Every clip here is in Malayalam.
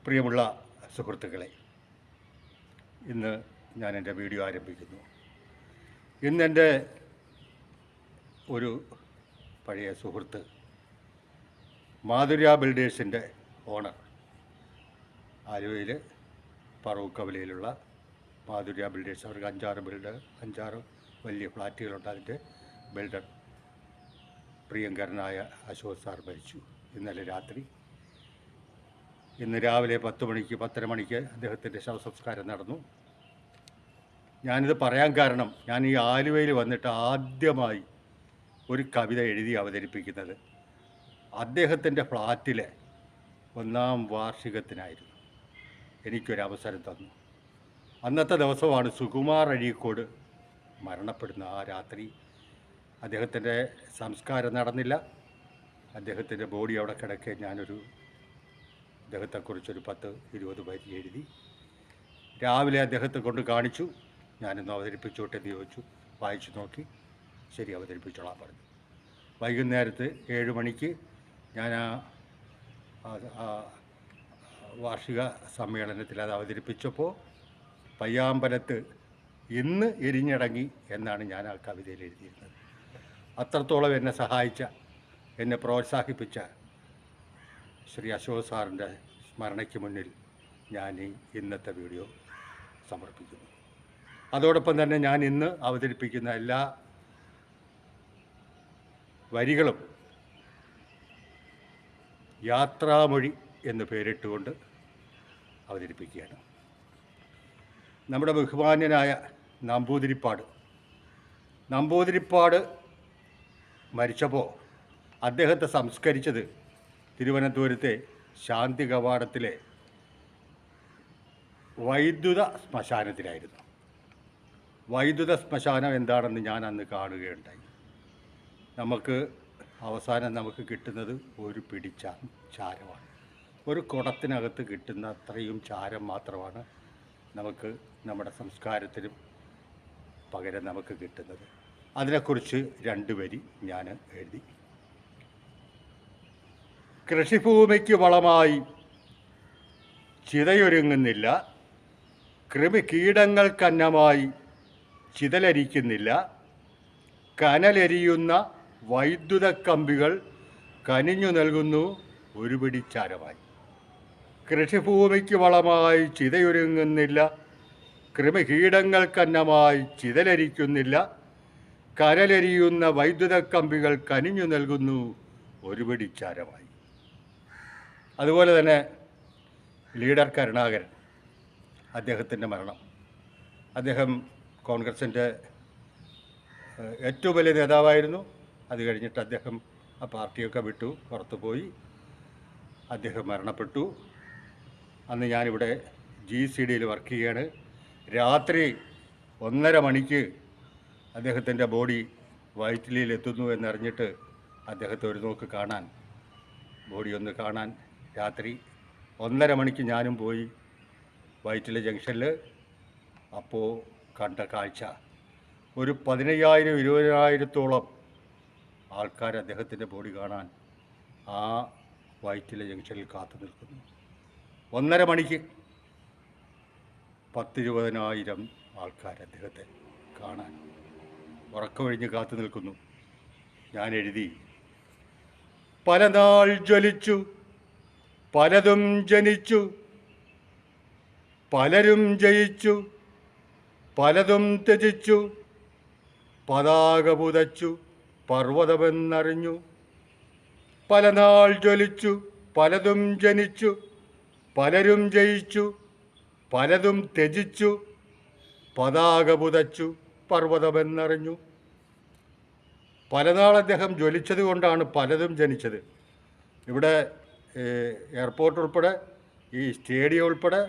പ്രിയമുള്ള സുഹൃത്തുക്കളെ, ഇന്ന് ഞാൻ എൻ്റെ വീഡിയോ ആരംഭിക്കുന്നു. ഇന്നെൻ്റെ ഒരു പഴയ സുഹൃത്ത്, മാധുര്യ ബിൽഡേഴ്സിൻ്റെ ഓണർ, ആലുവയിൽ പറവൂർ കവലയിലുള്ള മാധുര്യ ബിൽഡേഴ്സ്, അവർക്ക് അഞ്ചാറ് വലിയ ഫ്ലാറ്റുകളുണ്ട്. അതിൻ്റെ ബിൽഡർ പ്രിയങ്കരനായ അശോക് സാർ മരിച്ചു ഇന്നലെ രാത്രി. ഇന്ന് രാവിലെ 10:30 മണിക്ക് അദ്ദേഹത്തിൻ്റെ ശവസംസ്കാരം നടന്നു. ഞാനിത് പറയാൻ കാരണം, ഞാൻ ഈ ആലുവയിൽ വന്നിട്ട് ആദ്യമായി ഒരു കവിത എഴുതി അവതരിപ്പിക്കുന്നത് അദ്ദേഹത്തിൻ്റെ ഫ്ലാറ്റിലെ 1-ാം വാർഷികത്തിനായിരുന്നു. എനിക്കൊരവസരം തന്നു. അന്നത്തെ ദിവസമാണ് സുകുമാർ അഴീക്കോട് മരണപ്പെടുന്ന ആ രാത്രി. അദ്ദേഹത്തിൻ്റെ സംസ്കാരം നടന്നില്ല. അദ്ദേഹത്തിൻ്റെ ബോഡി അവിടെ കിടക്കെ അദ്ദേഹത്തെക്കുറിച്ചൊരു 10-20 വരി എഴുതി. രാവിലെ അദ്ദേഹത്തെ കൊണ്ട് കാണിച്ചു. ഞാനൊന്ന് അവതരിപ്പിച്ചോട്ടെ എന്ന് ചോദിച്ചു. വായിച്ചു നോക്കി. ശരി, അവതരിപ്പിച്ചോളാൻ പറഞ്ഞു. വൈകുന്നേരത്ത് 7 മണിക്ക് ഞാൻ ആ വാർഷിക സമ്മേളനത്തിൽ അത് അവതരിപ്പിച്ചപ്പോൾ പയ്യാമ്പലത്ത് ഇന്ന് എരിഞ്ഞടങ്ങി എന്നാണ് ഞാൻ ആ കവിതയിൽ എഴുതിയിരുന്നത്. അത്രത്തോളം എന്നെ സഹായിച്ച, എന്നെ പ്രോത്സാഹിപ്പിച്ച ശ്രീ അശോക് സാറിൻ്റെ സ്മരണയ്ക്ക് മുന്നിൽ ഞാൻ ഇന്നത്തെ വീഡിയോ സമർപ്പിക്കുന്നു. അതോടൊപ്പം തന്നെ ഞാൻ ഇന്ന് അവതരിപ്പിക്കുന്ന എല്ലാ വരികളും യാത്രാമൊഴി എന്ന് പേരിട്ടുകൊണ്ട് അവതരിപ്പിക്കുകയാണ്. നമ്മുടെ ബഹുമാന്യനായ നമ്പൂതിരിപ്പാട് മരിച്ചപ്പോൾ അദ്ദേഹത്തെ സംസ്കരിച്ചത് തിരുവനന്തപുരത്തെ ശാന്തി കവാടത്തിലെ വൈദ്യുത ശ്മശാനത്തിലായിരുന്നു. വൈദ്യുത ശ്മശാനം എന്താണെന്ന് ഞാൻ അന്ന് കാണുകയുണ്ടായി. അവസാനം നമുക്ക് കിട്ടുന്നത് ഒരു പിടി ചാരമാണ്. ഒരു കുടത്തിനകത്ത് കിട്ടുന്ന അത്രയും ചാരം മാത്രമാണ് നമ്മുടെ സംസ്കാരത്തിനും പകരം നമുക്ക് കിട്ടുന്നത്. അതിനെക്കുറിച്ച് 2 വരി ഞാൻ എഴുതി. കൃഷിഭൂമിക്ക് വളമായി ചിതയൊരുങ്ങുന്നില്ല, കീടങ്ങൾക്കന്നമായി ചിതലരിക്കുന്നില്ല, കനലെരിയുന്ന വൈദ്യുത കമ്പികൾ കനിഞ്ഞു നൽകുന്നു ഒരു പിടി ചാരമായി. കൃഷിഭൂമിക്ക് വളമായി ചിതയൊരുങ്ങുന്നില്ല, കീടങ്ങൾക്കന്നമായി ചിതലരിക്കുന്നില്ല, കനലെരിയുന്ന വൈദ്യുത കമ്പികൾ കനിഞ്ഞു നൽകുന്നു ഒരു പിടി ചാരമായി. അതുപോലെ തന്നെ ലീഡർ കരുണാകരൻ, അദ്ദേഹത്തിൻ്റെ മരണം. അദ്ദേഹം കോൺഗ്രസിൻ്റെ ഏറ്റവും വലിയ നേതാവായിരുന്നു. അത് കഴിഞ്ഞിട്ട് അദ്ദേഹം ആ പാർട്ടിയൊക്കെ വിട്ടു പുറത്തു പോയി. അദ്ദേഹം മരണപ്പെട്ടു. അന്ന് ഞാനിവിടെ GCDയിൽ വർക്ക് ചെയ്യുകയാണ്. രാത്രി 1:30 മണിക്ക് അദ്ദേഹത്തിൻ്റെ ബോഡി വൈറ്റിലിയിൽ എത്തുന്നു എന്നറിഞ്ഞിട്ട് അദ്ദേഹത്തെ ഒരു നോക്ക് കാണാൻ, ബോഡി ഒന്ന് കാണാൻ രാത്രി 1:30 മണിക്ക് ഞാനും പോയി വൈറ്റില ജംഗ്ഷനിൽ. അപ്പോൾ കണ്ട കാഴ്ച, ഒരു 15,000-20,000-ഓളം ആൾക്കാർ അദ്ദേഹത്തിൻ്റെ ബോഡി കാണാൻ ആ വൈറ്റില ജംഗ്ഷനിൽ കാത്തു നിൽക്കുന്നു. 1:30 മണിക്ക് 10,000-20,000 ആൾക്കാർ അദ്ദേഹത്തെ കാണാൻ ഉറക്കമൊഴിഞ്ഞ് കാത്തു നിൽക്കുന്നു. ഞാൻ എഴുതി, പല നാൾ ജ്വലിച്ചു, പലതും ജനിച്ചു, പലരും ജയിച്ചു, പലതും ത്യജിച്ചു, പതാക പുതച്ചു പർവ്വതമെന്നറിഞ്ഞു. പല നാൾ ജ്വലിച്ചു, പലതും ജനിച്ചു, പലരും ജയിച്ചു, പലതും ത്യജിച്ചു, പതാക പുതച്ചു പർവ്വതമെന്നറിഞ്ഞു. പലനാൾ അദ്ദേഹം ജ്വലിച്ചത് കൊണ്ടാണ് പലതും ജനിച്ചത്. ഇവിടെ എയർപോർട്ട് ഉൾപ്പെടെ, ഈ സ്റ്റേഡിയം ഉൾപ്പെടെ,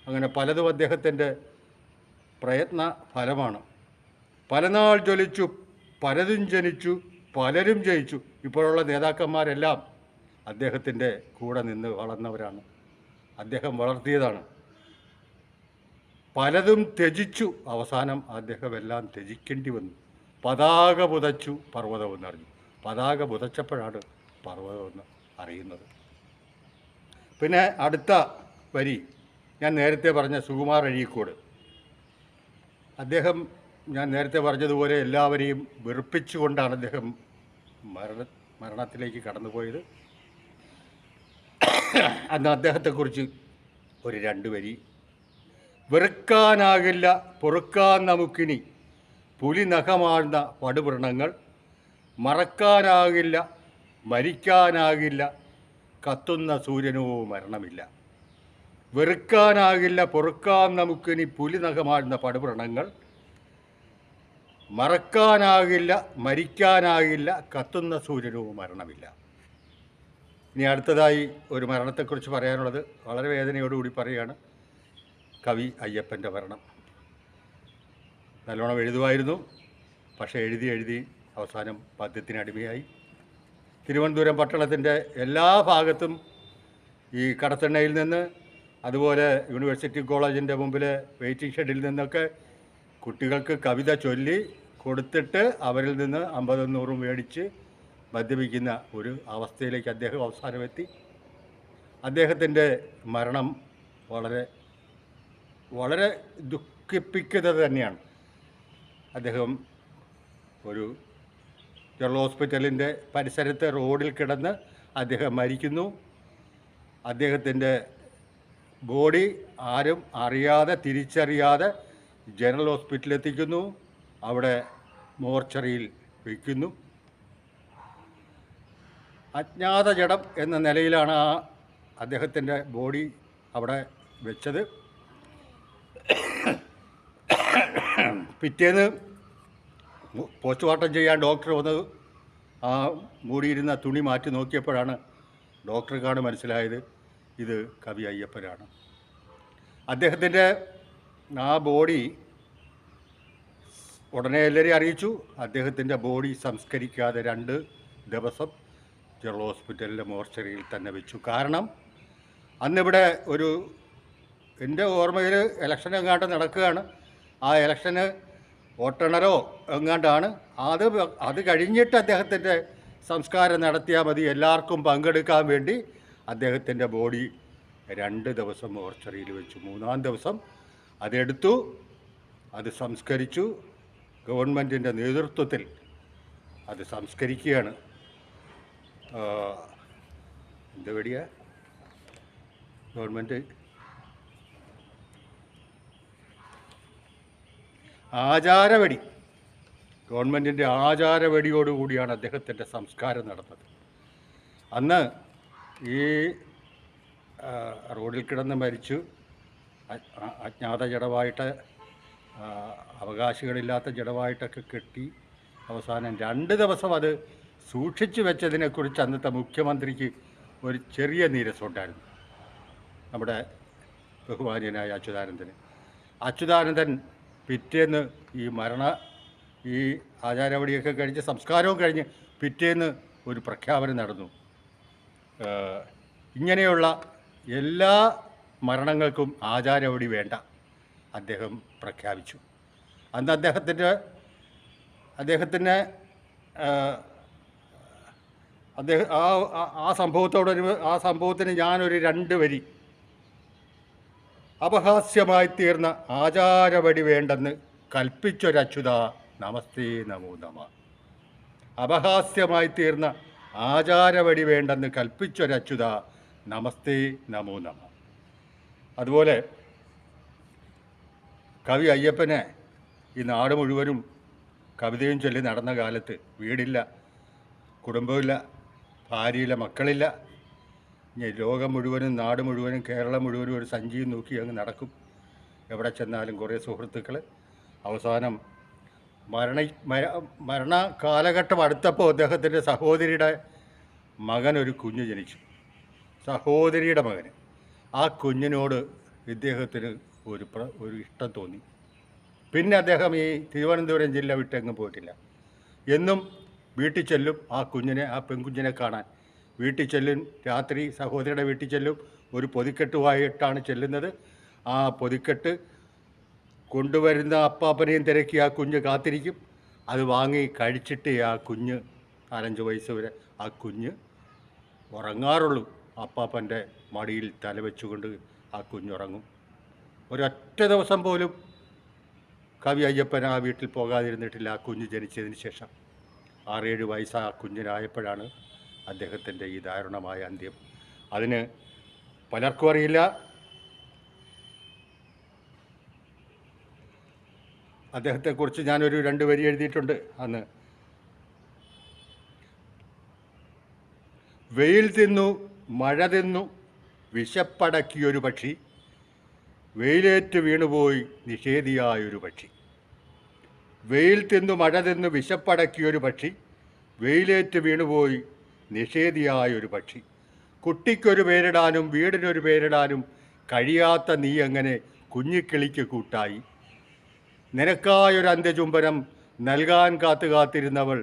അങ്ങനെ പലതും അദ്ദേഹത്തിൻ്റെ പ്രയത്ന ഫലമാണ്. പലനാൾ ജ്വലിച്ചു, പലതും ജനിച്ചു, പലരും ജയിച്ചു. ഇപ്പോഴുള്ള നേതാക്കന്മാരെല്ലാം അദ്ദേഹത്തിൻ്റെ കൂടെ നിന്ന് വളർന്നവരാണ്. അദ്ദേഹം വളർത്തിയതാണ്. പലതും ത്യജിച്ചു, അവസാനം അദ്ദേഹം എല്ലാം ത്യജിക്കേണ്ടി വന്നു. പതാക പുതച്ചു പർവ്വതമെന്നറിഞ്ഞു. പതാക പുതച്ചപ്പോഴാണ് പർവ്വതമെന്ന് അറിയുന്നത്. പിന്നെ അടുത്ത വരി ഞാൻ നേരത്തെ പറഞ്ഞ സുകുമാർ അഴീക്കോട്, അദ്ദേഹം ഞാൻ നേരത്തെ പറഞ്ഞതുപോലെ എല്ലാവരെയും വെറുപ്പിച്ചുകൊണ്ടാണ് അദ്ദേഹം മരണത്തിലേക്ക് കടന്നുപോയത്. അന്ന് അദ്ദേഹത്തെക്കുറിച്ച് ഒരു 2 വരി: വെറുക്കാനാകില്ല പൊറുക്കാൻ നമുക്കിനി പുലി നഖമാർന്ന പടുവൃണങ്ങൾ, മറക്കാനാകില്ല മരിക്കാനാകില്ല കത്തുന്ന സൂര്യനോ മരണമില്ല. വെറുക്കാനാകില്ല പൊറുക്കാൻ നമുക്കിനി പുലി നഖമാർന്ന പടുവൃണങ്ങൾ, മറക്കാനാകില്ല മരിക്കാനാകില്ല കത്തുന്ന സൂര്യനോ മരണമില്ല. ഇനി അടുത്തതായി ഒരു മരണത്തെക്കുറിച്ച് പറയാനുള്ളത് വളരെ വേദനയോടുകൂടി പറയുകയാണ്. കവി അയ്യപ്പൻ്റെ മരണം. നല്ലോണം എഴുതുമായിരുന്നു, പക്ഷേ എഴുതി അവസാനം പദ്യത്തിനടിമയായി. തിരുവനന്തപുരം പട്ടണത്തിൻ്റെ എല്ലാ ഭാഗത്തും ഈ കടത്തെണ്ണയിൽ നിന്ന്, അതുപോലെ യൂണിവേഴ്സിറ്റി കോളേജിൻ്റെ മുമ്പിലെ വെയിറ്റിംഗ് ഷെഡിൽ നിന്നൊക്കെ കുട്ടികൾക്ക് കവിത ചൊല്ലി കൊടുത്തിട്ട് അവരിൽ നിന്ന് 50-100 മേടിച്ച് മദ്യപിക്കുന്ന ഒരു അവസ്ഥയിലേക്ക് അദ്ദേഹം അവസാനമെത്തി. അദ്ദേഹത്തിൻ്റെ മരണം വളരെ ദുഃഖിപ്പിക്കുന്നത് തന്നെയാണ്. അദ്ദേഹം ഒരു ജനറൽ ഹോസ്പിറ്റലിൻ്റെ പരിസരത്തെ റോഡിൽ കിടന്ന് അദ്ദേഹം മരിക്കുന്നു. അദ്ദേഹത്തിൻ്റെ ബോഡി ആരും അറിയാതെ, തിരിച്ചറിയാതെ ജനറൽ ഹോസ്പിറ്റലിൽ എത്തിക്കുന്നു. അവിടെ മോർച്ചറിയിൽ വയ്ക്കുന്നു. അജ്ഞാത ജഡം എന്ന നിലയിലാണ് അദ്ദേഹത്തിൻ്റെ ബോഡി അവിടെ വെച്ചത്. പിറ്റേന്ന് പോസ്റ്റ്മോർട്ടം ചെയ്യാൻ ഡോക്ടർ വന്നത് ആ മൂടിയിരുന്ന തുണി മാറ്റി നോക്കിയപ്പോഴാണ് ഡോക്ടർക്കാണ് മനസ്സിലായത് ഇത് കവി അയ്യപ്പനാണ്. അദ്ദേഹത്തിൻ്റെ ആ ബോഡി ഉടനെ എല്ലാവരെയും അറിയിച്ചു. അദ്ദേഹത്തിൻ്റെ ബോഡി സംസ്കരിക്കാതെ 2 ദിവസം ജനറൽ ഹോസ്പിറ്റലിലെ മോർച്ചറിയിൽ തന്നെ വെച്ചു. കാരണം അന്നിവിടെ എൻ്റെ ഓർമ്മയിൽ ഇലക്ഷൻ എങ്ങാണ്ട് നടക്കുകയാണ്. ആ ഇലക്ഷന് വോട്ടെണ്ണലോ എങ്ങാണ്ടാണ്. അത് കഴിഞ്ഞിട്ട് അദ്ദേഹത്തിൻ്റെ സംസ്കാരം നടത്തിയാൽ മതി, എല്ലാവർക്കും പങ്കെടുക്കാൻ വേണ്ടി അദ്ദേഹത്തിൻ്റെ ബോഡി 2 ദിവസം മോർച്ചറിയിൽ വെച്ചു. 3-ാം ദിവസം അതെടുത്തു, അത് സംസ്കരിച്ചു. ഗവൺമെൻറ്റിൻ്റെ നേതൃത്വത്തിൽ അത് സംസ്കരിക്കുകയാണ്. എന്ത് വെടിയാ ഗവൺമെൻറ് ആചാരവെടി, ഗവൺമെൻറ്റിൻ്റെ ആചാരവെടിയോടുകൂടിയാണ് അദ്ദേഹത്തിൻ്റെ സംസ്കാരം നടന്നത്. അന്ന് ഈ റോഡിൽ കിടന്ന് മരിച്ചു അജ്ഞാത ജഡമായിട്ട്, അവകാശികളില്ലാത്ത ജഡമായിട്ടൊക്കെ കെട്ടി അവസാനം 2 ദിവസം അത് സൂക്ഷിച്ചു വെച്ചതിനെക്കുറിച്ച് അന്നത്തെ മുഖ്യമന്ത്രിക്ക് ഒരു ചെറിയ നീരസമുണ്ടായിരുന്നു. നമ്മുടെ ബഹുമാന്യനായ അച്യുതാനന്ദൻ പിറ്റേന്ന് ഈ ആചാരവടിയൊക്കെ കഴിഞ്ഞ് സംസ്കാരവും കഴിഞ്ഞ് പിറ്റേന്ന് ഒരു പ്രഖ്യാപനം നടന്നു. ഇങ്ങനെയുള്ള എല്ലാ മരണങ്ങൾക്കും ആചാരവടി വേണ്ട അദ്ദേഹം പ്രഖ്യാപിച്ചു. അന്ന് അദ്ദേഹത്തിന് ആ സംഭവത്തിന് ഞാനൊരു 2 വരി: അപഹാസ്യമായി തീർന്ന ആചാരവടി വേണ്ടെന്ന് കൽപ്പിച്ചൊരച്യുത നമസ്തേ നമോ നമ. അപഹാസ്യമായി തീർന്ന ആചാരവടി വേണ്ടെന്ന് കൽപ്പിച്ചൊരച്യുത നമസ്തേ നമോ നമ. അതുപോലെ കവി അയ്യപ്പനെ ഈ നാട് മുഴുവനും കവിതയും ചൊല്ലി നടന്ന കാലത്ത് വീടില്ല, കുടുംബമില്ല, ഭാര്യയില്ല, മക്കളില്ല. ഇനി ലോകം മുഴുവനും, നാട് മുഴുവനും, കേരളം മുഴുവനും ഒരു സഞ്ചിയും നോക്കി അങ്ങ് നടക്കും. എവിടെ ചെന്നാലും കുറേ സുഹൃത്തുക്കൾ. അവസാനം മരണ കാലഘട്ടം അടുത്തപ്പോൾ അദ്ദേഹത്തിൻ്റെ സഹോദരിയുടെ മകൻ ഒരു കുഞ്ഞ് ജനിച്ചു. സഹോദരിയുടെ മകന്. ആ കുഞ്ഞിനോട് ഇദ്ദേഹത്തിന് ഒരു ഇഷ്ടം തോന്നി. പിന്നെ അദ്ദേഹം ഈ തിരുവനന്തപുരം ജില്ല വിട്ടെങ്ങും പോയിട്ടില്ല. എന്നും വീട്ടിൽ ചെല്ലും, ആ പെൺകുഞ്ഞിനെ കാണാൻ വീട്ടിൽ ചെല്ലും. രാത്രി സഹോദരിയുടെ വീട്ടിൽ ചെല്ലും. ഒരു പൊതിക്കെട്ടുമായിട്ടാണ് ചെല്ലുന്നത്. ആ പൊതിക്കെട്ട് കൊണ്ടുവരുന്ന അപ്പാപ്പനെയും തിരക്കി ആ കുഞ്ഞ് കാത്തിരിക്കും. അത് വാങ്ങി കഴിച്ചിട്ട് ആ കുഞ്ഞ് 4-5 വയസ്സ് വരെ ആ കുഞ്ഞ് ഉറങ്ങാറുള്ളൂ. അപ്പാപ്പൻ്റെ മടിയിൽ തലവെച്ചുകൊണ്ട് ആ കുഞ്ഞുറങ്ങും. ഒരൊറ്റ ദിവസം പോലും കവി അയ്യപ്പൻ ആ വീട്ടിൽ പോകാതിരുന്നിട്ടില്ല ആ കുഞ്ഞ് ജനിച്ചതിന് ശേഷം. 6-7 വയസ്സ് ആ കുഞ്ഞിനായപ്പോഴാണ് അദ്ദേഹത്തിൻ്റെ ഈ ദാരുണമായ അന്ത്യം. അതിന് പലർക്കും അറിയില്ല. അദ്ദേഹത്തെക്കുറിച്ച് ഞാനൊരു 2 വരി എഴുതിയിട്ടുണ്ട് അന്ന്. വെയിൽ തിന്നു മഴ തിന്നു വിശപ്പടക്കിയൊരു പക്ഷി, വെയിലേറ്റ് വീണുപോയി നിഷേധിയായൊരു പക്ഷി. വെയിൽ തിന്നു മഴ തിന്നു വിശപ്പടക്കിയൊരു പക്ഷി, വെയിലേറ്റ് വീണുപോയി നിഷേധിയായൊരു പക്ഷി. കുട്ടിക്കൊരു പേരിടാനും വീടിനൊരു പേരിടാനും കഴിയാത്ത നീ എങ്ങനെ കുഞ്ഞിക്കിളിക്ക് കൂട്ടായി. നിനക്കായൊരു അന്ത്യചുംബനം നൽകാൻ കാത്തിരുന്നവൾ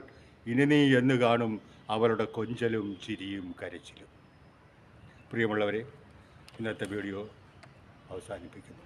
ഇനി നീ എന്ന് കാണും അവളുടെ കൊഞ്ചലും ചിരിയും കരച്ചിലും. പ്രിയമുള്ളവരെ, ഇന്നത്തെ വീഡിയോ അവസാനിപ്പിക്കുന്നു.